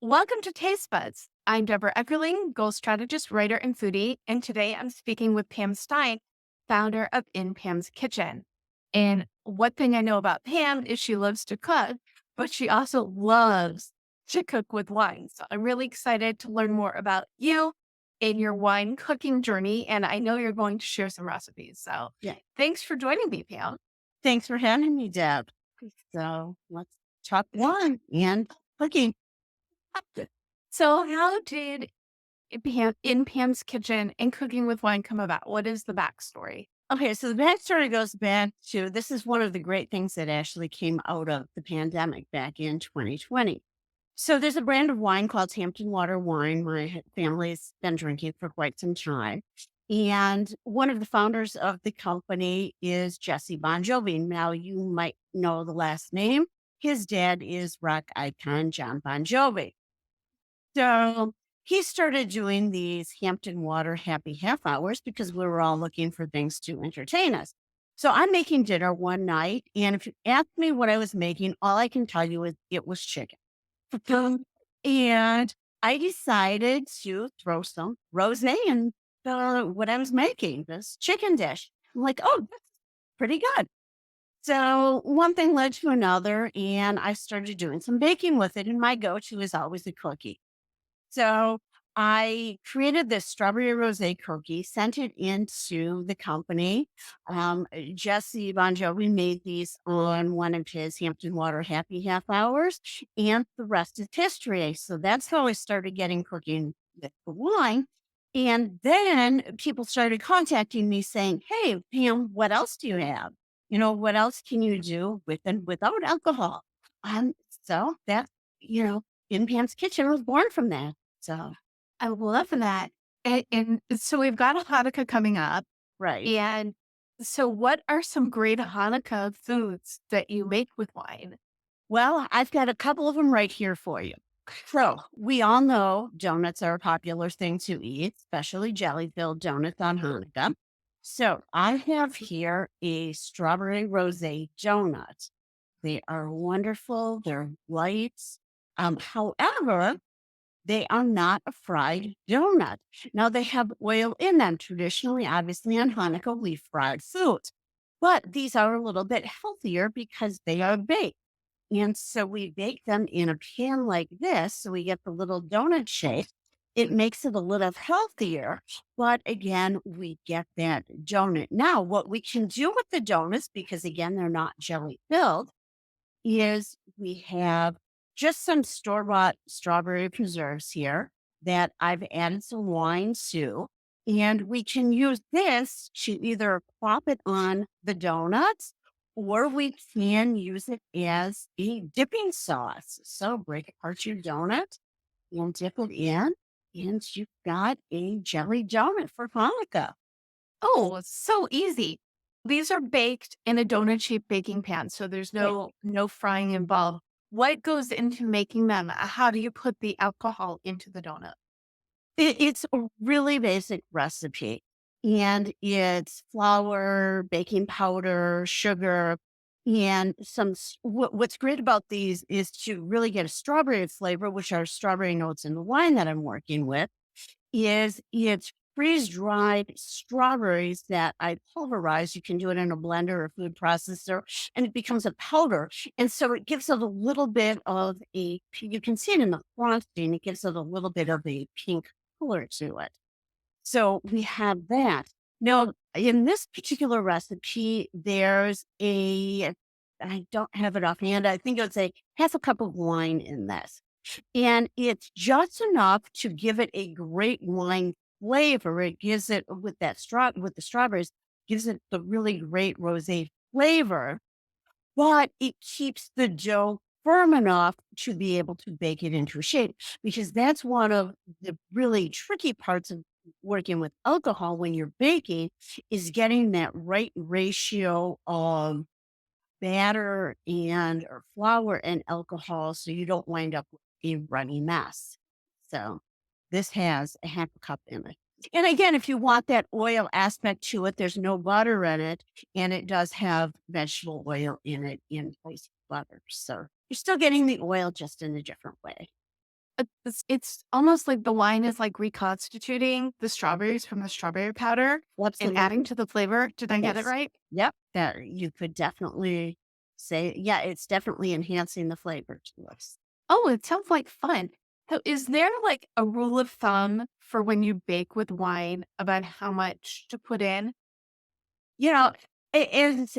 Welcome to Taste Buds. I'm Debra Eckerling, goal strategist, writer, and foodie. And today I'm speaking with Pam Stein, founder of In Pam's Kitchen. And one thing I know about Pam is she loves to cook, but she also loves to cook with wine. So I'm really excited to learn more about you and your wine cooking journey. And I know you're going to share some recipes. So Yeah. thanks for joining me, Pam. Thanks for having me, Deb. So let's talk wine and cooking. So, how did in Pam's Kitchen and cooking with wine come about? What is the backstory? Okay, so the backstory goes back to this is one of the great things that actually came out of the pandemic back in 2020. So there's a brand of wine called Hampton Water Wine. My family's been drinking for quite some time. And one of the founders of the company is Jesse Bon Jovi. Now, you might know the last name. His dad is rock icon John Bon Jovi. So he started doing these Hampton Water happy half hours because we were all looking for things to entertain us. So I'm making dinner one night, and if you ask me what I was making, all I can tell you is it was chicken. And I decided to throw some rosé in what I was making, this chicken dish. I'm like, oh, that's pretty good. So one thing led to another, and I started doing some baking with it. And my go-to is always a cookie. So I created this strawberry rosé cookie, sent it into the company. Jesse Bon Jovi made these on one of his Hampton Water happy half hours, and the rest is history. So that's how I started getting cooking with the wine. And then people started contacting me saying, "Hey, Pam, what else do you have? What else can you do with and without alcohol?" So that, in Pam's Kitchen was born from that. So, I love that. And so we've got a Hanukkah coming up. right. And so, what are some great Hanukkah foods that you make with wine? Well, I've got a couple of them right here for you. So, we all know donuts are a popular thing to eat, especially jelly filled donuts on Hanukkah. So, I have here a strawberry rose donut. They are wonderful, they're light. However, they are not a fried donut. Now, they have oil in them. Traditionally, obviously, on Hanukkah, we fried foods, but these are a little bit healthier because they are baked. And so we bake them in a pan like this. So we get the little donut shape. It makes it a little healthier. But again, we get that donut. Now, what we can do with the donuts, because again, they're not jelly filled, is we have just some store-bought strawberry preserves here that I've added some wine to, and we can use this to either plop it on the donuts or we can use it as a dipping sauce. So break apart your donut and dip it in, and you've got a jelly donut for Hanukkah. Oh, it's so easy. These are baked in a donut shaped baking pan, so there's no frying involved. What goes into making them? How do you put the alcohol into the donut? It's a really basic recipe, and it's flour, baking powder, sugar, and what's great about these is to really get a strawberry flavor, which are strawberry notes in the wine that I'm working with, is it's freeze-dried strawberries that I pulverize. You can do it in a blender or food processor, and it becomes a powder. And so it gives it a little bit of you can see it in the frosting, it gives it a little bit of a pink color to it. So we have that. Now, in this particular recipe, I don't have it offhand. I think it would say half a cup of wine in this. And it's just enough to give it a great wine flavor. It gives it with the strawberries, gives it the really great rosé flavor, but it keeps the dough firm enough to be able to bake it into a shape, because that's one of the really tricky parts of working with alcohol when you're baking is getting that right ratio of batter and or flour and alcohol so you don't wind up with a runny mess. So this has a half a cup in it. And again, if you want that oil aspect to it, there's no butter in it, and it does have vegetable oil in it in place of butter. So you're still getting the oil just in a different way. It's almost like the wine is like reconstituting the strawberries from the strawberry powder and adding Absolutely. to the flavor. Did I get it Yes. right? Yep. That you could definitely say, yeah, it's definitely enhancing the flavor to us. Oh, it sounds like fun. So is there like a rule of thumb for when you bake with wine about how much to put in? You know,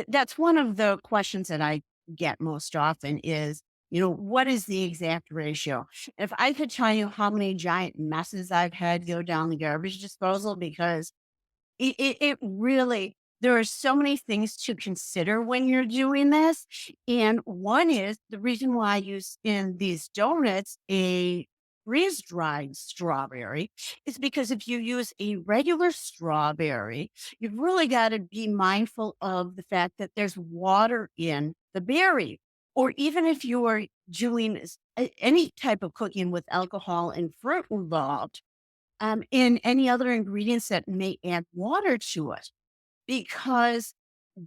that's one of the questions that I get most often is, what is the exact ratio? If I could tell you how many giant messes I've had go down the garbage disposal, because it really, there are so many things to consider when you're doing this. And one is the reason why I use in these donuts a freeze dried strawberry is because if you use a regular strawberry, you've really got to be mindful of the fact that there's water in the berry. Or even if you are doing any type of cooking with alcohol and fruit involved, in any other ingredients that may add water to it, because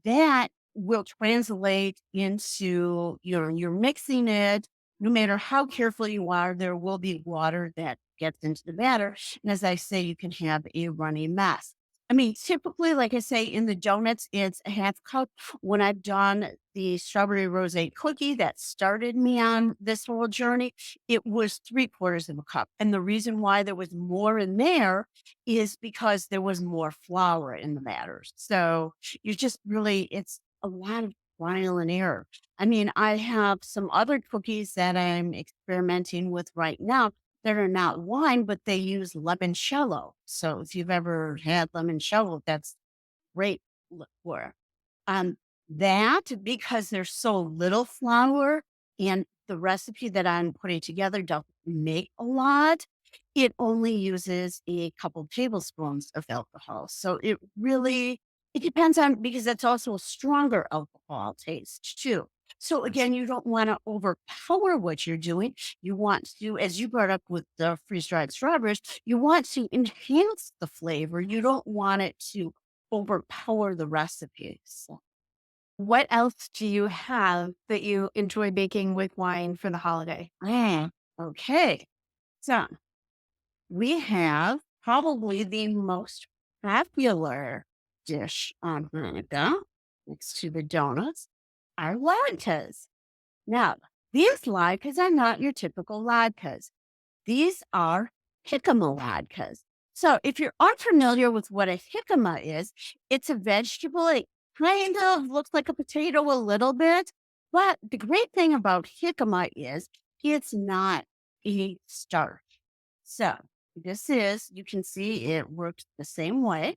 that will translate into you're mixing it. No matter how careful you are, there will be water that gets into the batter. And as I say, you can have a runny mess. I mean, typically, like I say, in the donuts, it's a half cup. When I've done the strawberry rosé cookie that started me on this whole journey, it was three-quarters of a cup. And the reason why there was more in there is because there was more flour in the batter. So you just really, it's a lot of trial and error. I mean, I have some other cookies that I'm experimenting with right now that are not wine, but they use limoncello. So if you've ever had limoncello, that's great liqueur. Um, that because there's so little flour and the recipe that I'm putting together doesn't make a lot, it only uses a couple tablespoons of alcohol. So it depends on, because that's also a stronger alcohol taste too. So again, you don't want to overpower what you're doing. You want to, as you brought up with the freeze dried strawberries, you want to enhance the flavor. You don't want it to overpower the recipe. So, What else do you have that you enjoy baking with wine for the holiday? ah, okay. So we have probably the most popular dish on Hanukkah next to the donuts are latkes. Now, these latkes are not your typical latkes. These are jicama latkes. So if you're unfamiliar with what a jicama is, it's a vegetable. It kind of looks like a potato a little bit. But the great thing about jicama is it's not a starch. So you can see it works the same way.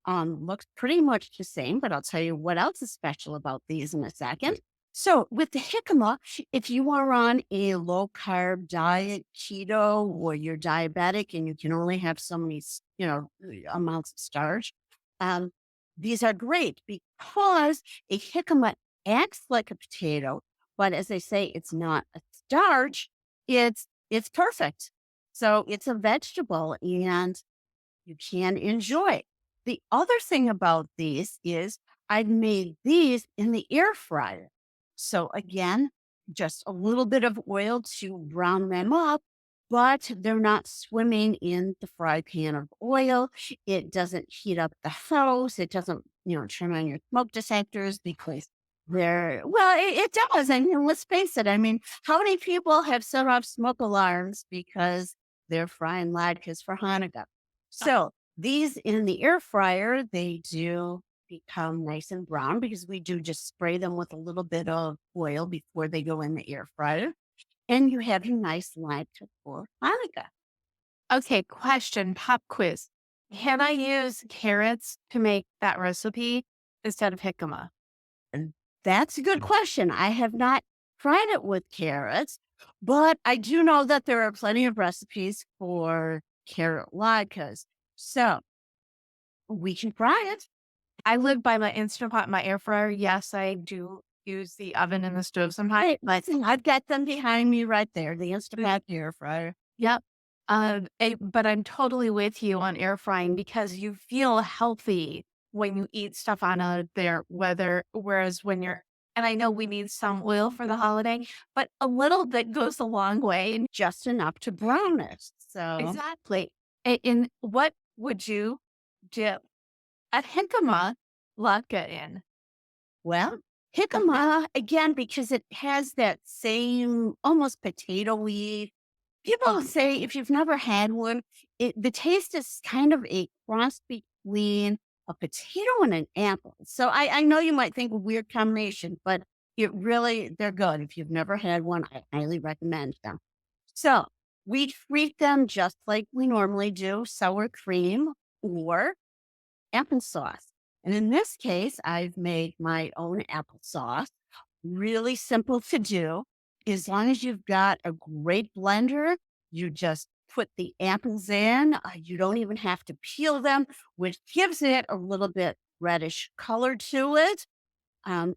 Looks pretty much the same, but I'll tell you what else is special about these in a second. So with the jicama, if you are on a low carb diet, keto, or you're diabetic and you can only have so many, amounts of starch, um, these are great because a jicama acts like a potato, but as they say, it's not a starch. It's perfect. So it's a vegetable and you can enjoy. The other thing about these is I've made these in the air fryer. So again, just a little bit of oil to brown them up, but they're not swimming in the fry pan of oil. It doesn't heat up the house. It doesn't, turn on your smoke detectors because it does. I mean, let's face it. I mean, how many people have set off smoke alarms because they're frying latkes for Hanukkah? So these in the air fryer, they do become nice and brown because we do just spray them with a little bit of oil before they go in the air fryer. And you have your nice latke for Hanukkah. Okay, question, pop quiz. Can I use carrots to make that recipe instead of jicama? And that's a good question. I have not tried it with carrots, but I do know that there are plenty of recipes for carrot latkes. So we can try it. I live by my Instant Pot, my air fryer. Yes, I do use the oven and the stove sometimes, Hey, but listen, I've got them behind me right there, the Instapot air fryer. yep. But I'm totally with you on air frying because you feel healthy when you eat stuff on a there, whether whereas when you're And I know we need some oil for the holiday, but a little bit goes a long way. And just enough to brown it. So, exactly. In what would you dip a jicama latke in? well, jicama, again, because it has that same almost potato-y. People say if you've never had one, the taste is kind of a cross between a potato and an apple. So I know you might think a weird combination, but they're good. If you've never had one, I highly recommend them. So we treat them just like we normally do sour cream or applesauce. And in this case, I've made my own applesauce. Really simple to do. As long as you've got a great blender, you just put the apples in. You don't even have to peel them, which gives it a little bit reddish color to it.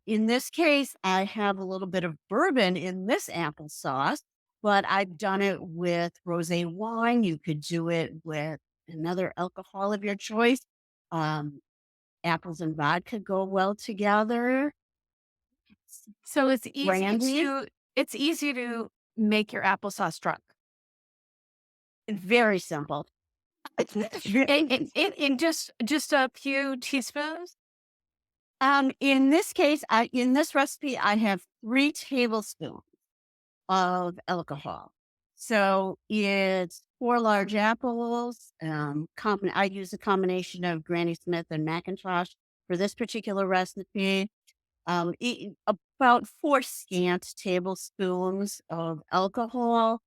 In this case, I have a little bit of bourbon in this applesauce, but I've done it with rosé wine. You could do it with another alcohol of your choice. Um, Apples and vodka go well together. So Brandy, it's easy to make your applesauce drunk. very simple. In just a few teaspoons? In this case, in this recipe, I have 3 tablespoons of alcohol. So it's 4 large apples. I use a combination of Granny Smith and Macintosh for this particular recipe. About 4 scant tablespoons of alcohol,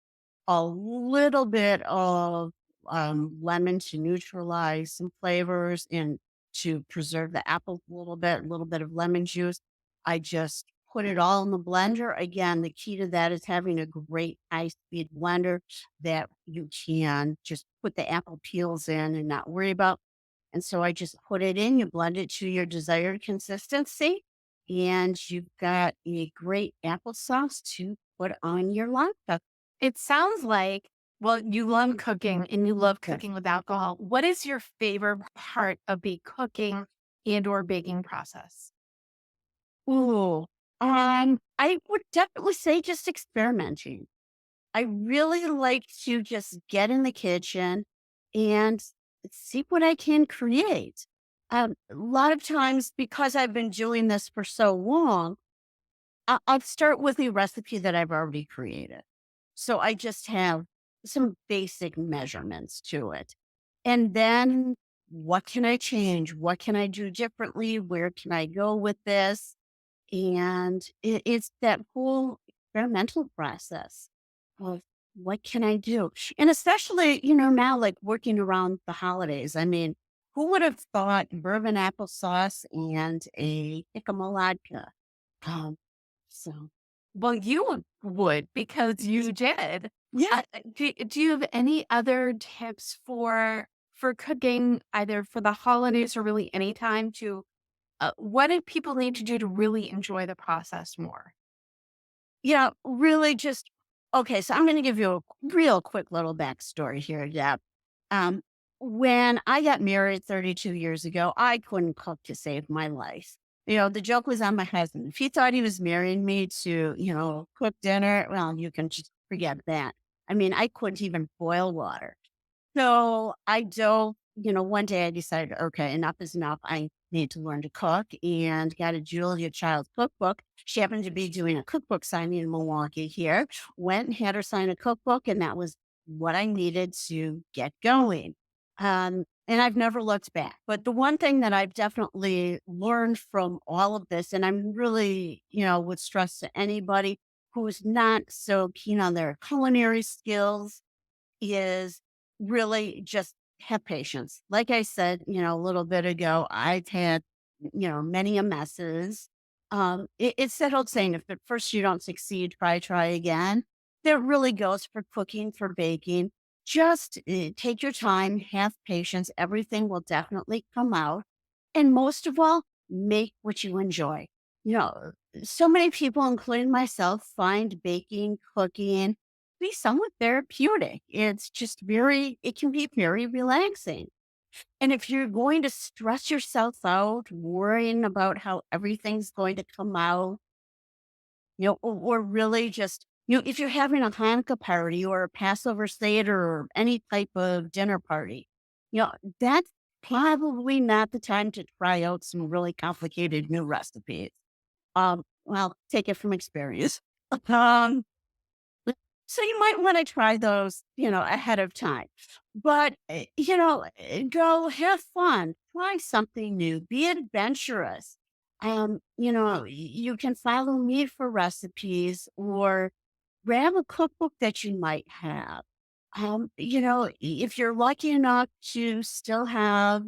a little bit of lemon to neutralize some flavors and to preserve the apples a little bit of lemon juice. I just put it all in the blender. Again, the key to that is having a great high speed blender that you can just put the apple peels in and not worry about. And so I just put it in, you blend it to your desired consistency, and you've got a great applesauce to put on your latke. It sounds like, well, you love cooking and you love Yes. cooking with alcohol. What is your favorite part of the cooking and or baking process? Ooh, I would definitely say just experimenting. I really like to just get in the kitchen and see what I can create. A lot of times, because I've been doing this for so long, I'll start with a recipe that I've already created. So I just have some basic measurements to it. And then what can I change? What can I do differently? Where can I go with this? And it's that whole experimental process of what can I do? And especially, now like working around the holidays. I mean, who would have thought bourbon applesauce and a vodka? Um, so Well, you would because you did. yeah, Do you have any other tips for cooking, either for the holidays or really any time to what do people need to do to really enjoy the process more? yeah, really just okay. So I'm going to give you a real quick little backstory here, Deb. Um, when I got married 32 years ago, I couldn't cook to save my life. The joke was on my husband. If he thought he was marrying me to, cook dinner, well, you can just forget that. I mean, I couldn't even boil water. So one day I decided, okay, enough is enough. I need to learn to cook and got a Julia Child's cookbook. She happened to be doing a cookbook signing in Milwaukee here. Went and had her sign a cookbook, and that was what I needed to get going. And I've never looked back. But the one thing that I've definitely learned from all of this, and I'm really, would stress to anybody who's not so keen on their culinary skills is really just have patience. Like I said, a little bit ago, I've had, many a messes. It's that old saying, if at first you don't succeed, try again. That really goes for cooking, for baking. Just take your time, have patience. Everything will definitely come out. And most of all, make what you enjoy. You know, so many people, including myself, find baking, cooking, be somewhat therapeutic. It can be very relaxing. And if you're going to stress yourself out, worrying about how everything's going to come out, or really just, if you're having a Hanukkah party or a Passover Seder or any type of dinner party, you know, that's probably not the time to try out some really complicated new recipes. Well, take it from experience. Um, so you might want to try those, ahead of time. But, go have fun, try something new, be adventurous. You can follow me for recipes or grab a cookbook that you might have. If you're lucky enough to still have,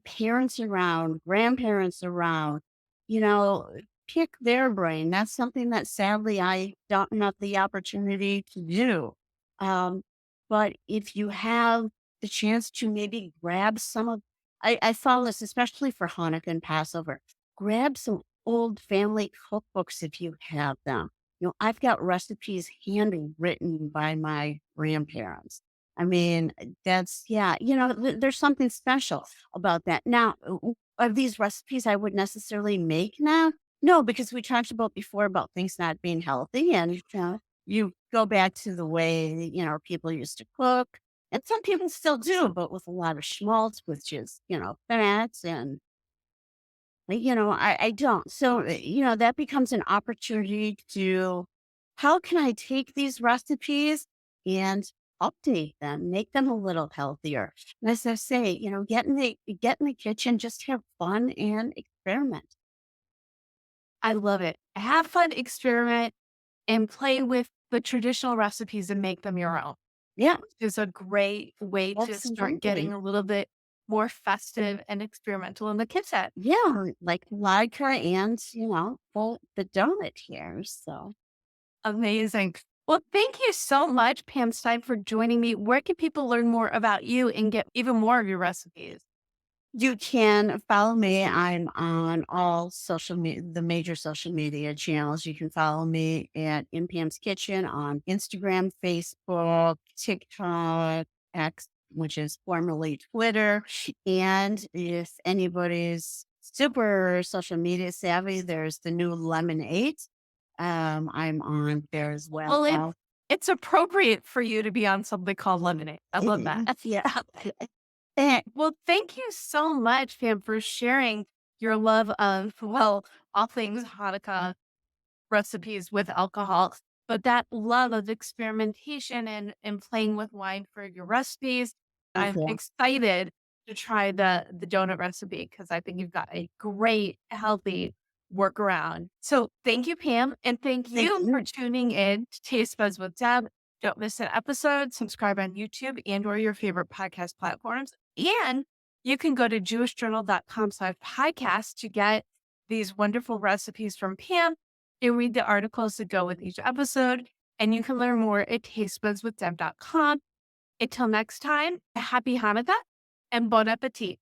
parents around, grandparents around, you know, pick their brain. That's something that sadly I don't have the opportunity to do. Um, but if you have the chance to maybe grab I found this especially for Hanukkah and Passover, grab some old family cookbooks if you have them. I've got recipes handwritten by my grandparents. I mean, there's something special about that. Now, are these recipes I would necessarily make now? No, because we talked about before about things not being healthy, and you go back to the way people used to cook, and some people still do, but with a lot of schmaltz, which is fats and I don't. So, that becomes an opportunity to how can I take these recipes and update them, make them a little healthier? And as I say, get in the kitchen, just have fun and experiment. I love it. Have fun, experiment, and play with the traditional recipes and make them your own. Yeah, Is a great way to start getting absolutely. a little bit more festive and experimental in the kitchen. Yeah, like vodka and the donut here. So Amazing. Well, thank you so much, Pam Stein, for joining me. Where can people learn more about you and get even more of your recipes? you can follow me. I'm on all the major social media channels. You can follow me at In Pam's Kitchen on Instagram, Facebook, TikTok, X, which is formerly Twitter. And if anybody's super social media savvy, there's the new Lemonade. I'm on there as well. Well, it's appropriate for you to be on something called lemonade. I love that. Yeah. Eh, Well, thank you so much, Pam, for sharing your love of, well, all things Hanukkah recipes with alcohol, but that love of experimentation and playing with wine for your recipes. I'm Okay. excited to try the donut recipe because I think you've got a great healthy workaround. So thank you, Pam, and thank Thank you for you. tuning in to Taste Buds with Deb. Don't miss an episode. Subscribe on YouTube and or your favorite podcast platforms. And you can go to jewishjournal.com/podcast to get these wonderful recipes from Pam and read the articles that go with each episode. And you can learn more at tastebudswithdeb.com. Until next time, happy Hanukkah and bon appetit.